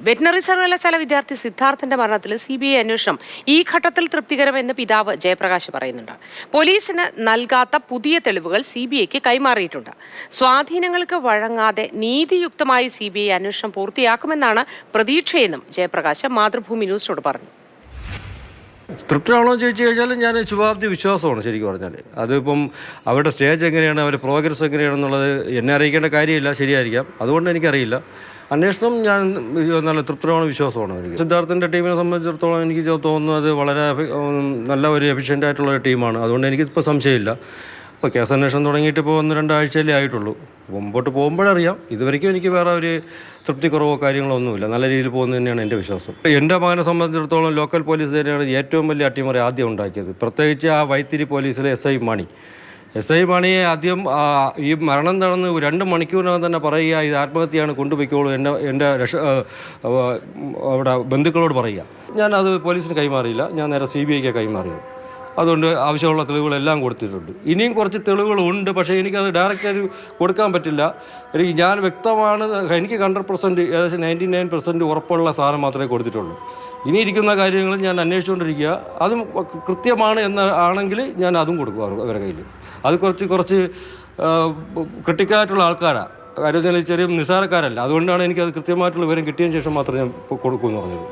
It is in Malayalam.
വെറ്റിനറി സർവകലാശാല വിദ്യാർത്ഥി സിദ്ധാർത്ഥന്റെ മരണത്തിൽ CBI അന്വേഷണം ഈ ഘട്ടത്തിൽ തൃപ്തികരമെന്ന് പിതാവ് ജയപ്രകാശ് പറയുന്നുണ്ട്. പോലീസിന് നൽകാത്ത പുതിയ തെളിവുകൾ CBIക്ക് കൈമാറിയിട്ടുണ്ട്. സ്വാധീനങ്ങൾക്ക് വഴങ്ങാതെ നീതിയുക്തമായി CBI അന്വേഷണം പൂർത്തിയാക്കുമെന്നാണ് പ്രതീക്ഷയെന്നും ജയപ്രകാശ് മാതൃഭൂമി ന്യൂസിനോട് പറഞ്ഞു. തൃപ്തരാണോ ചോദിച്ചു കഴിഞ്ഞാൽ ഞാൻ ശുഭാപ്തി വിശ്വാസമാണ് ശരിക്കും പറഞ്ഞാൽ. അതിപ്പം അവരുടെ സ്റ്റേജ് എങ്ങനെയാണ്, അവരുടെ പ്രോഗ്രസ് എങ്ങനെയാണെന്നുള്ളത് എന്നെ അറിയിക്കേണ്ട കാര്യമില്ല, ശരിയായിരിക്കാം. അതുകൊണ്ട് എനിക്കറിയില്ല. അന്വേഷണം ഞാൻ നല്ല തൃപ്തരാണ്, വിശ്വാസമാണ് എനിക്ക്. സിദ്ധാർത്ഥൻ്റെ ടീമിനെ സംബന്ധിച്ചിടത്തോളം എനിക്ക് തോന്നുന്നു അത് വളരെ നല്ല ഒരു എഫിഷ്യൻ്റ് ആയിട്ടുള്ള ഒരു ടീമാണ്. അതുകൊണ്ട് എനിക്കിപ്പോൾ സംശയമില്ല. ഇപ്പോൾ കേസ് അന്വേഷണം തുടങ്ങിയിട്ട് ഇപ്പോൾ 1-2 ആഴ്ചയിലേ ആയിട്ടുള്ളൂ. മുമ്പോട്ട് പോകുമ്പോഴറിയാം. ഇതുവരെയ്ക്കും എനിക്ക് വേറെ ഒരു തൃപ്തിക്കുറവോ കാര്യങ്ങളോ ഒന്നുമില്ല. നല്ല രീതിയിൽ പോകുന്നത് തന്നെയാണ് എൻ്റെ വിശ്വാസം. എൻ്റെ മകനെ സംബന്ധിച്ചിടത്തോളം ലോക്കൽ പോലീസ് തന്നെയാണ് ഏറ്റവും വലിയ അട്ടിമറി ആദ്യം ഉണ്ടാക്കിയത്. പ്രത്യേകിച്ച് ആ വൈത്തിരി പോലീസിലെ SI മണിയെ ആദ്യം ഈ മരണം നടന്ന് 2 മണിക്കൂറിനകം തന്നെ പറയുക, ഇത് ആത്മഹത്യയാണ്, കൊണ്ടുപോയിക്കോളൂ, എൻ്റെ അവിടെ ബന്ധുക്കളോട് പറയുക. ഞാനത് പോലീസിന് കൈമാറിയില്ല, ഞാൻ നേരെ CBIക്ക് കൈമാറിയത്. അതുകൊണ്ട് ആവശ്യമുള്ള തെളിവുകളെല്ലാം കൊടുത്തിട്ടുണ്ട്. ഇനിയും കുറച്ച് തെളിവുകളുണ്ട്, പക്ഷേ എനിക്കത് ഡയറക്റ്റായിട്ട് കൊടുക്കാൻ പറ്റില്ല. ഞാൻ വ്യക്തമാണ്, എനിക്ക് 100% ഏകദേശം 99% ഉറപ്പുള്ള സാധനം മാത്രമേ കൊടുത്തിട്ടുള്ളൂ. ഇനി ഇരിക്കുന്ന കാര്യങ്ങൾ ഞാൻ അന്വേഷിച്ചുകൊണ്ടിരിക്കുക. അതും കൃത്യമാണ് ആണെങ്കിൽ ഞാൻ അതും കൊടുക്കും അവരുടെ കയ്യിൽ. അത് കുറച്ച് ക്രിട്ടിക്കലായിട്ടുള്ള ആൾക്കാരാണ്. കാര്യം ചെറിയ നിസ്സാരക്കാരല്ല. അതുകൊണ്ടാണ് എനിക്കത് കൃത്യമായിട്ടുള്ള വിവരം കിട്ടിയതിന് ശേഷം മാത്രമേ ഞാൻ കൊടുക്കുമെന്ന് പറഞ്ഞത്.